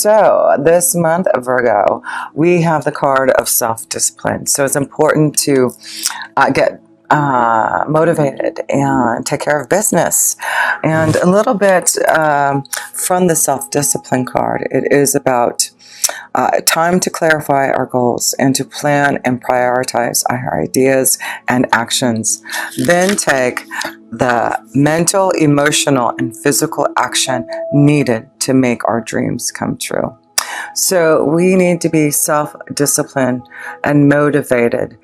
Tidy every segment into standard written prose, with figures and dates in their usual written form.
So this month, Virgo, we have the card of self-discipline. So it's important to get motivated and take care of business. And a little bit from the self-discipline card, it is about time to clarify our goals and to plan and prioritize our ideas and actions. Then take the mental, emotional, and physical action needed to make our dreams come true. So we need to be self-disciplined and motivated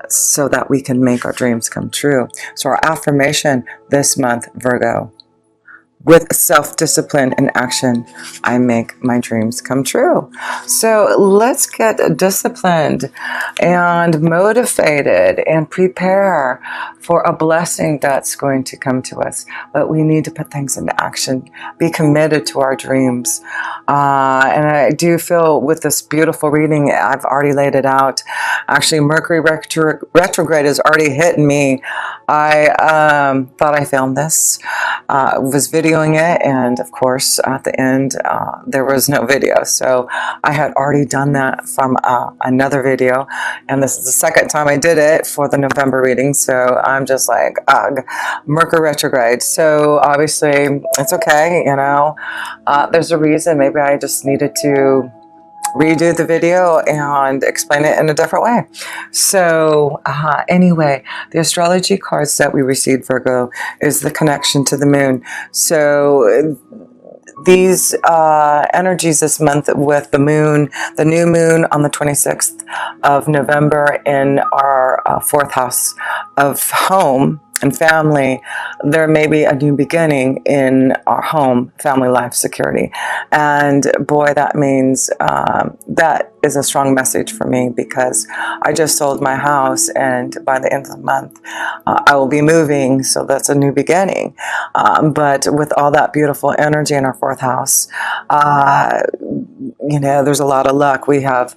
so that we can make our dreams come true. So our affirmation this month, Virgo: with self-discipline and action, I make my dreams come true. So let's get disciplined and motivated and prepare for a blessing that's going to come to us. But we need to put things into action, be committed to our dreams. And I do feel with this beautiful reading, I've already laid it out. Actually, Mercury retrograde is already hitting me. I thought I filmed this, was videoing it, and of course at the end there was no video, so I had already done that from another video, and this is the second time I did it for the November reading. So I'm just like, ugh, Mercury retrograde. So obviously it's okay, you know, there's a reason. Maybe I just needed to redo the video and explain it in a different way. So anyway, the astrology cards that we received, Virgo, is the connection to the moon. So these energies this month with the moon, the new moon on the 26th of November in our fourth house of home and family, there may be a new beginning in our home, family life, security. And boy, that means that is a strong message for me, because I just sold my house, and by the end of the month I will be moving, so that's a new beginning. But with all that beautiful energy in our fourth house, you know, there's a lot of luck. We have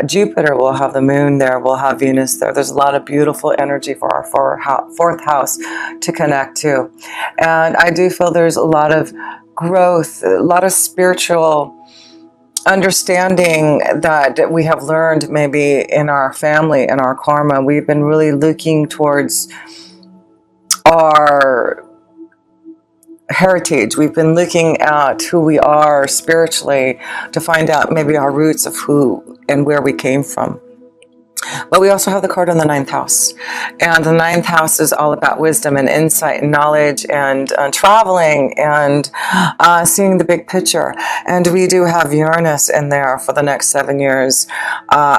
Jupiter, we'll have the moon there, we'll have Venus there. There's a lot of beautiful energy for our fourth house to connect to. And I do feel there's a lot of growth, a lot of spiritual understanding that we have learned maybe in our family and our karma. We've been really looking towards our heritage. We've been looking at who we are spiritually to find out maybe our roots of who and where we came from. But we also have the card on the ninth house, and the ninth house is all about wisdom and insight and knowledge and traveling and seeing the big picture. And we do have Uranus in there for the next 7 years,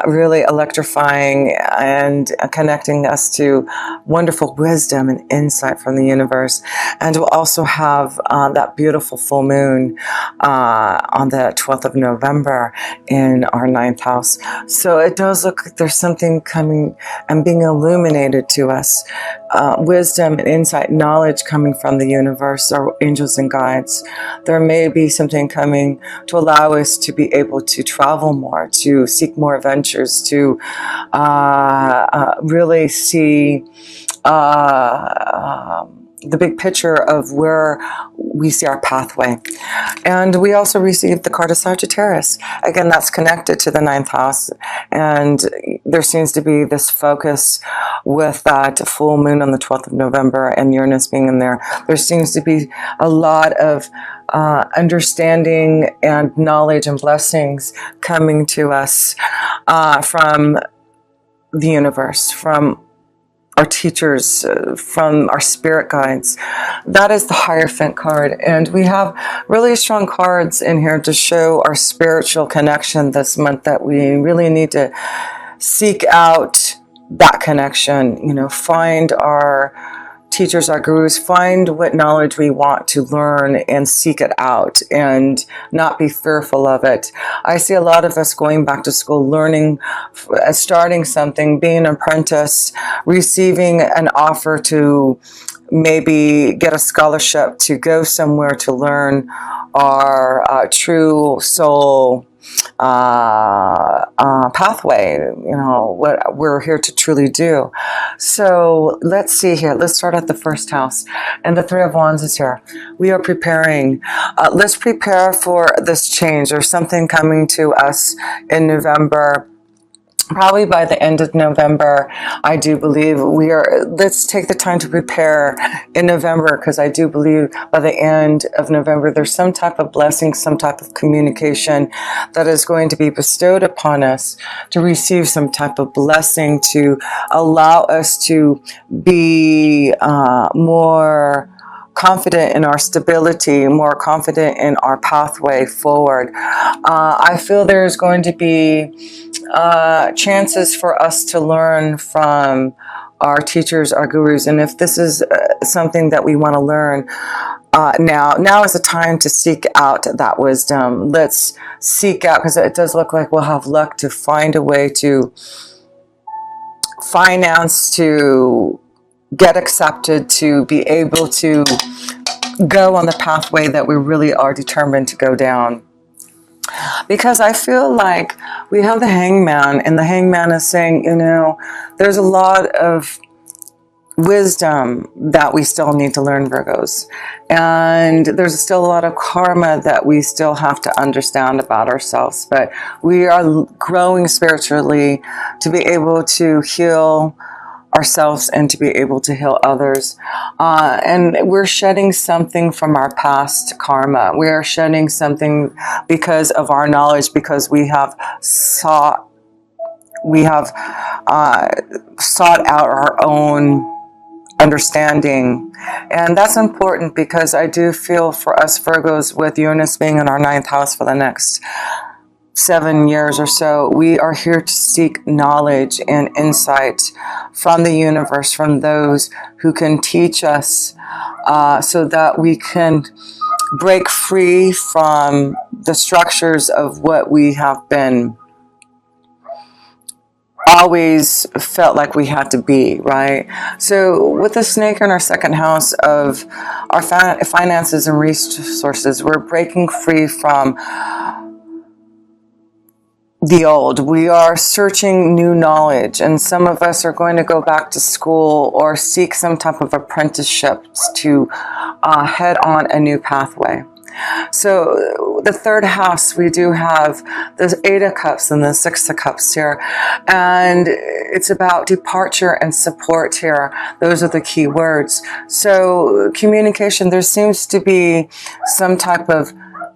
really electrifying and connecting us to wonderful wisdom and insight from the universe. And we'll also have that beautiful full moon on the 12th of November in our ninth house. So it does look like there's something coming and being illuminated to us, wisdom and insight, knowledge coming from the universe, our angels and guides. There may be something coming to allow us to be able to travel more, to seek more adventures, to really see the big picture of where we see our pathway. And we also received the card of Sagittarius. Again, that's connected to the ninth house. And there seems to be this focus with that full moon on the 12th of November and Uranus being in there. There seems to be a lot of understanding and knowledge and blessings coming to us from the universe, from our teachers, from our spirit guides. That is the Hierophant card. And we have really strong cards in here to show our spiritual connection this month, that we really need to seek out that connection, you know, find our teachers, our gurus, find what knowledge we want to learn and seek it out and not be fearful of it. I see a lot of us going back to school, learning, starting something, being an apprentice, receiving an offer to maybe get a scholarship to go somewhere to learn our true soul pathway, what we're here to truly do. So let's see here. Let's start at the first house. And the Three of Wands is here. We are preparing. Let's prepare for this change. There's something coming to us in November. Probably by the end of November, I do believe let's take the time to prepare in November, because I do believe by the end of November, there's some type of blessing, some type of communication that is going to be bestowed upon us to receive some type of blessing to allow us to be more confident in our stability, more confident in our pathway forward. I feel there's going to be chances for us to learn from our teachers, our gurus, and if this is something that we want to learn, now is the time to seek out that wisdom. Let's seek out, because it does look like we'll have luck to find a way to finance, to get accepted, to be able to go on the pathway that we really are determined to go down. Because I feel like we have the Hangman, and the Hangman is saying, there's a lot of wisdom that we still need to learn, Virgos. And there's still a lot of karma that we still have to understand about ourselves. But we are growing spiritually to be able to heal ourselves and to be able to heal others. And we're shedding something from our past karma. We are shedding something because of our knowledge, because we have sought out our own understanding. And that's important, because I do feel for us Virgos, with Uranus being in our 9th house for the next 7 years or so, we are here to seek knowledge and insight from the universe, from those who can teach us, so that we can break free from the structures of what we have been always felt like we had to be, right? So with the snake in our 2nd house of our finances and resources, we're breaking free from the old. We are searching new knowledge, and some of us are going to go back to school or seek some type of apprenticeships to head on a new pathway. So the 3rd house, we do have the 8 of Cups and the 6 of Cups here, and it's about departure and support here. Those are the key words. So communication, there seems to be some type of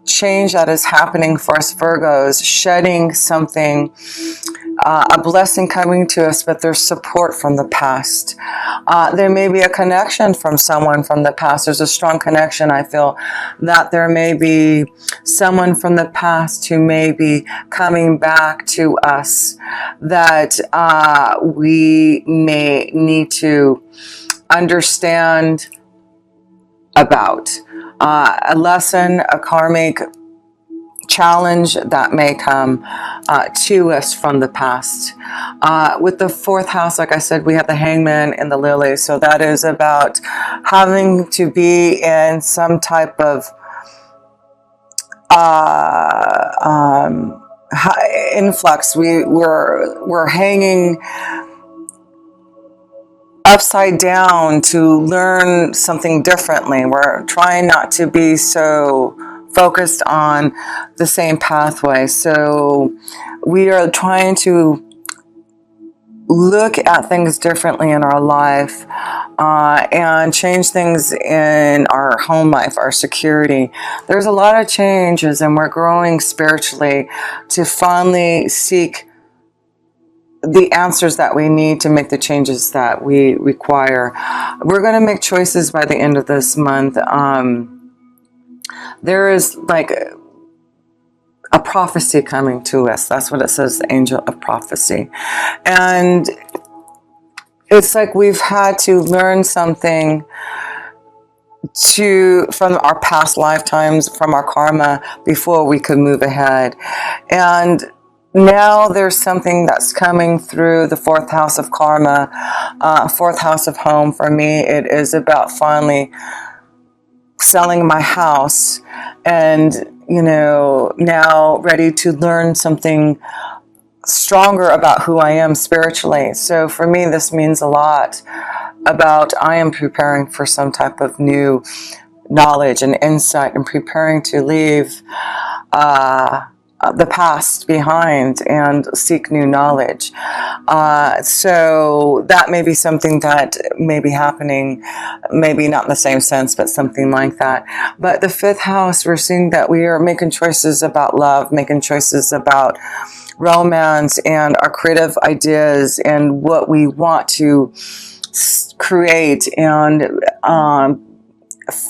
change that is happening for us Virgos, shedding something, a blessing coming to us, but there's support from the past. There may be a connection from someone from the past. There's a strong connection. I feel that there may be someone from the past who may be coming back to us that we may need to understand about. A lesson, a karmic challenge that may come to us from the past. With the 4th house, like I said, we have the Hangman and the Lily. So that is about having to be in some type of influx. We're hanging upside down to learn something differently. We're trying not to be so focused on the same pathway. So we are trying to look at things differently in our life and change things in our home life, our security. There's a lot of changes, and we're growing spiritually to finally seek the answers that we need to make the changes that we require. We're going to make choices by the end of this month. There is like a prophecy coming to us. That's what it says, the angel of prophecy. And it's like we've had to learn something from our past lifetimes, from our karma, before we could move ahead. And now there's something that's coming through the 4th house of karma, 4th house of home. For me, it is about finally selling my house and, now ready to learn something stronger about who I am spiritually. So for me, this means a lot about I am preparing for some type of new knowledge and insight, and preparing to leave the past behind and seek new knowledge. So that may be something that may be happening, maybe not in the same sense, but something like that. But the fifth house, we're seeing that we are making choices about love, making choices about romance and our creative ideas and what we want to create and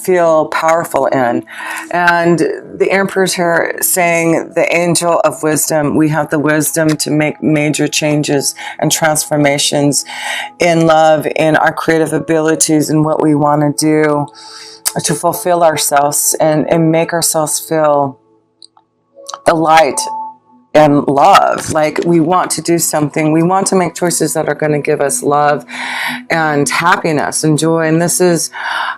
feel powerful in. And the Emperor's here saying the angel of wisdom. We have the wisdom to make major changes and transformations in love, in our creative abilities, and what we want to do to fulfill ourselves and make ourselves feel the light and love. Like we want to do something. We want to make choices that are going to give us love and happiness and joy. And this is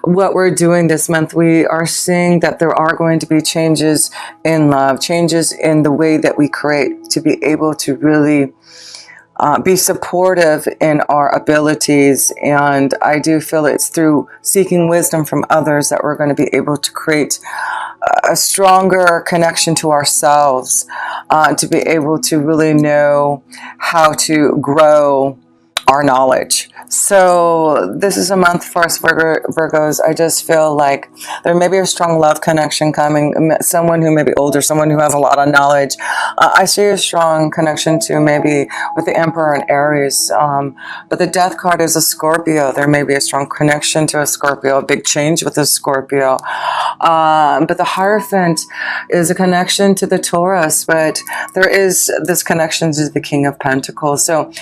what we're doing this month. We are seeing that there are going to be changes in love, changes in the way that we create to be able to really be supportive in our abilities. And I do feel it's through seeking wisdom from others that we're going to be able to create a stronger connection to ourselves, to be able to really know how to grow our knowledge. So this is a month for us Virgos. I just feel like there may be a strong love connection coming. Someone who may be older, someone who has a lot of knowledge. I see a strong connection to maybe with the Emperor and Aries. But the Death card is a Scorpio. There may be a strong connection to a Scorpio, a big change with a Scorpio. But the Hierophant is a connection to the Taurus, but there is this connection to the King of Pentacles. So,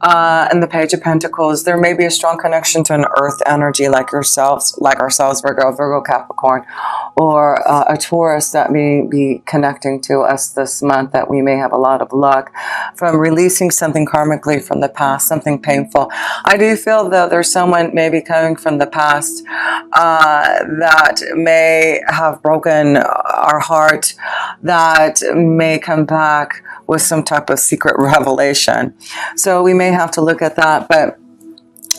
and the Page of Pentacles, there may be a strong connection to an earth energy like ourselves, Virgo, Capricorn, or a Taurus that may be connecting to us this month, that we may have a lot of luck from releasing something karmically from the past, something painful. I do feel though there's someone maybe coming from the past that may have broken our heart, that may come back with some type of secret revelation. So we may have to look at that. But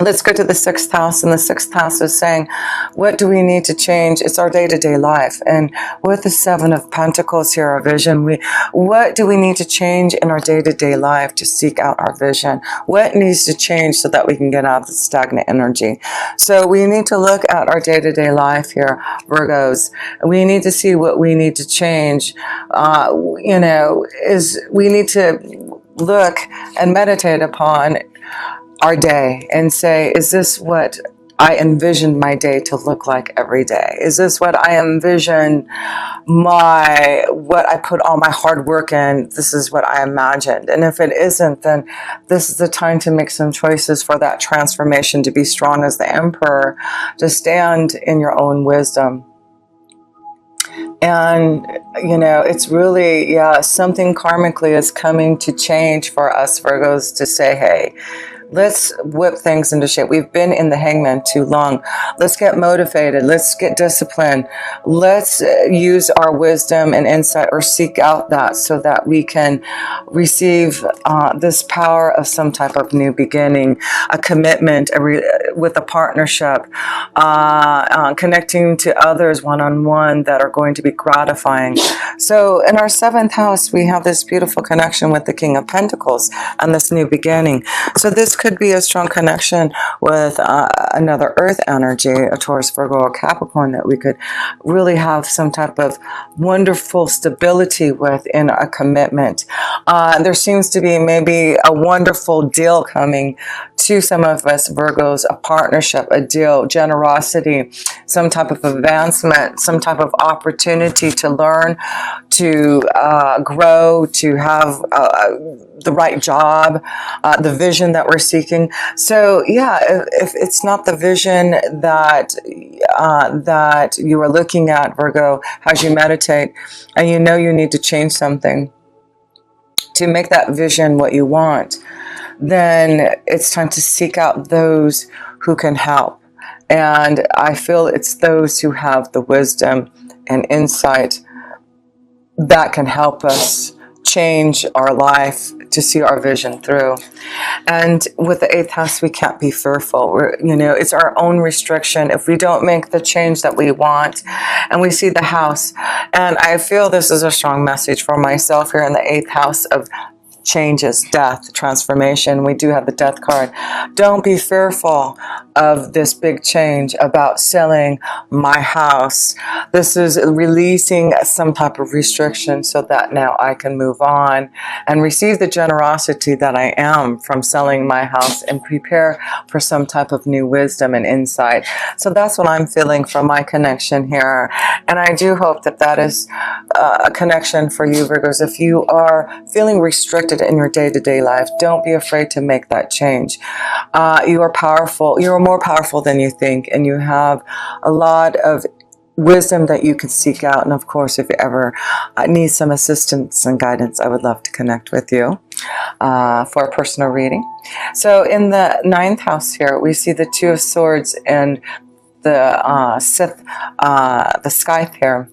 let's go to the sixth house, and the sixth house is saying, what do we need to change? It's our day-to-day life. And with the Seven of Pentacles here, our vision, what do we need to change in our day-to-day life to seek out our vision? What needs to change so that we can get out of the stagnant energy? So we need to look at our day-to-day life here, Virgos. We need to see what we need to change. We need to look and meditate upon our day and say, is this what I envisioned my day to look like every day? Is this what I envisioned what I put all my hard work in? This is what I imagined. And if it isn't, then this is the time to make some choices for that transformation, to be strong as the Emperor, to stand in your own wisdom. And, it's really, something karmically is coming to change for us Virgos, to say, hey, let's whip things into shape. We've been in the Hangman too long. Let's get motivated. Let's get disciplined. Let's use our wisdom and insight, or seek out that, so that we can receive this power of some type of new beginning, a commitment with a partnership, connecting to others one-on-one that are going to be gratifying. So in our seventh house, we have this beautiful connection with the King of Pentacles and this new beginning. So this could be a strong connection with another earth energy, a Taurus, Virgo, or Capricorn, that we could really have some type of wonderful stability with in a commitment. There seems to be maybe a wonderful deal coming to some of us Virgos, a partnership, a deal, generosity, some type of advancement, some type of opportunity to learn, to grow, to have the right job, the vision that we're seeking. So if it's not the vision that you are looking at, Virgo, as you meditate, and you need to change something to make that vision what you want, then it's time to seek out those who can help. And I feel it's those who have the wisdom and insight that can help us change our life to see our vision through. And with the eighth house, we can't be fearful. It's our own restriction if we don't make the change that we want. And we see the house. And I feel this is a strong message for myself here in the eighth house of changes, death, transformation. We do have the death card. Don't be fearful of this big change about selling my house. This is releasing some type of restriction so that now I can move on and receive the generosity that I am from selling my house and prepare for some type of new wisdom and insight. So that's what I'm feeling from my connection here. And I do hope that that is a connection for you, Virgos. If you are feeling restricted in your day-to-day life, don't be afraid to make that change. You are powerful. You are more powerful than you think, and you have a lot of wisdom that you can seek out. And of course, if you ever need some assistance and guidance, I would love to connect with you for a personal reading. So in the ninth house here, we see the Two of Swords and the Scythe, the Scythe here.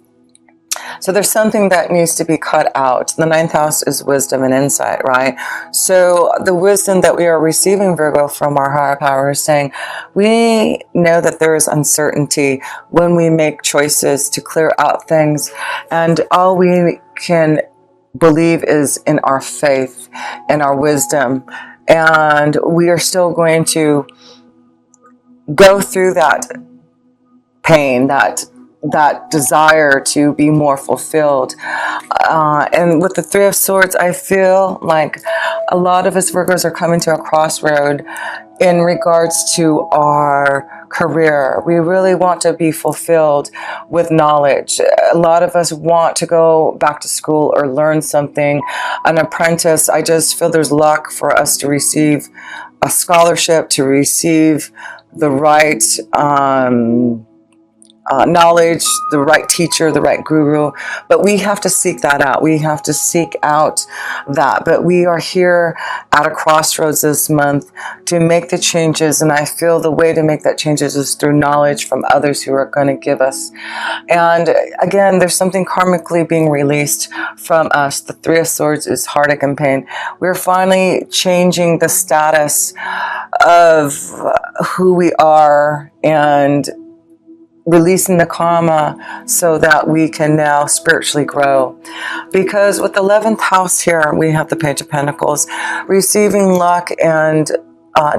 So there's something that needs to be cut out. The ninth house is wisdom and insight, right? So the wisdom that we are receiving, Virgo, from our higher power is saying, we know that there is uncertainty when we make choices to clear out things. And all we can believe is in our faith and our wisdom. And we are still going to go through that pain, that desire to be more fulfilled. And with the Three of Swords, I feel like a lot of us Virgos are coming to a crossroad in regards to our career. We really want to be fulfilled with knowledge. A lot of us want to go back to school or learn something, an apprentice. I just feel there's luck for us to receive a scholarship, to receive the right knowledge, the right teacher, the right guru, but we have to seek that out. We have to seek out that. But we are here at a crossroads this month to make the changes, and I feel the way to make that changes is through knowledge from others who are going to give us. And again, there's something karmically being released from us. The Three of Swords is heartache and pain. We're finally changing the status of who we are and releasing the karma so that we can now spiritually grow. Because with the 11th house here, we have the Page of Pentacles, receiving luck and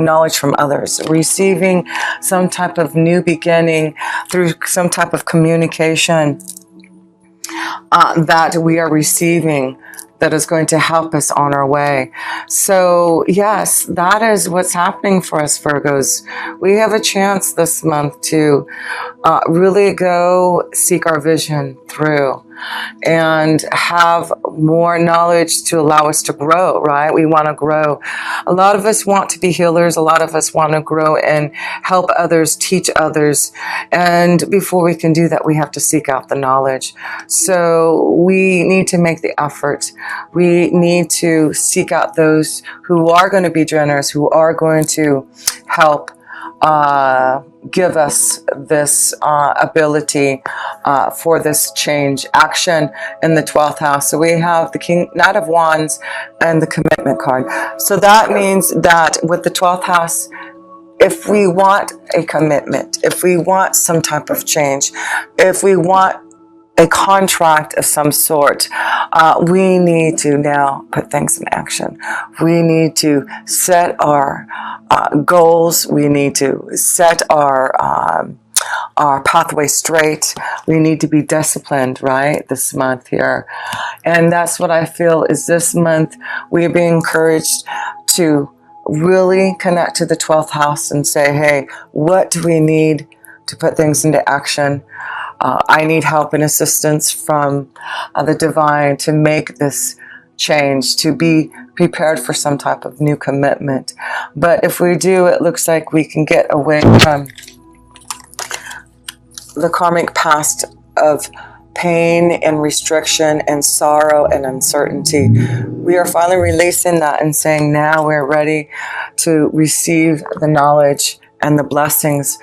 knowledge from others, receiving some type of new beginning through some type of communication that we are receiving that is going to help us on our way. So yes, that is what's happening for us Virgos. We have a chance this month to really go seek our vision through and have more knowledge to allow us to grow, right? We want to grow. A lot of us want to be healers. A lot of us want to grow and help others, teach others. And before we can do that, we have to seek out the knowledge. So we need to make the effort. We need to seek out those who are going to be generous, who are going to help give us this ability for this change action in the 12th house. So we have the Knight of Wands and the Commitment card. So that means that with the 12th house, if we want a commitment, if we want some type of change, if we want a contract of some sort, we need to now put things in action. We need to set our goals. We need to set our pathway straight. We need to be disciplined, right, this month here. And that's what I feel is this month we are being encouraged to really connect to the 12th house and say, hey, what do we need to put things into action? I need help and assistance from the divine to make this change, to be prepared for some type of new commitment. But if we do, it looks like we can get away from the karmic past of pain and restriction and sorrow and uncertainty. We are finally releasing that and saying now we're ready to receive the knowledge and the blessings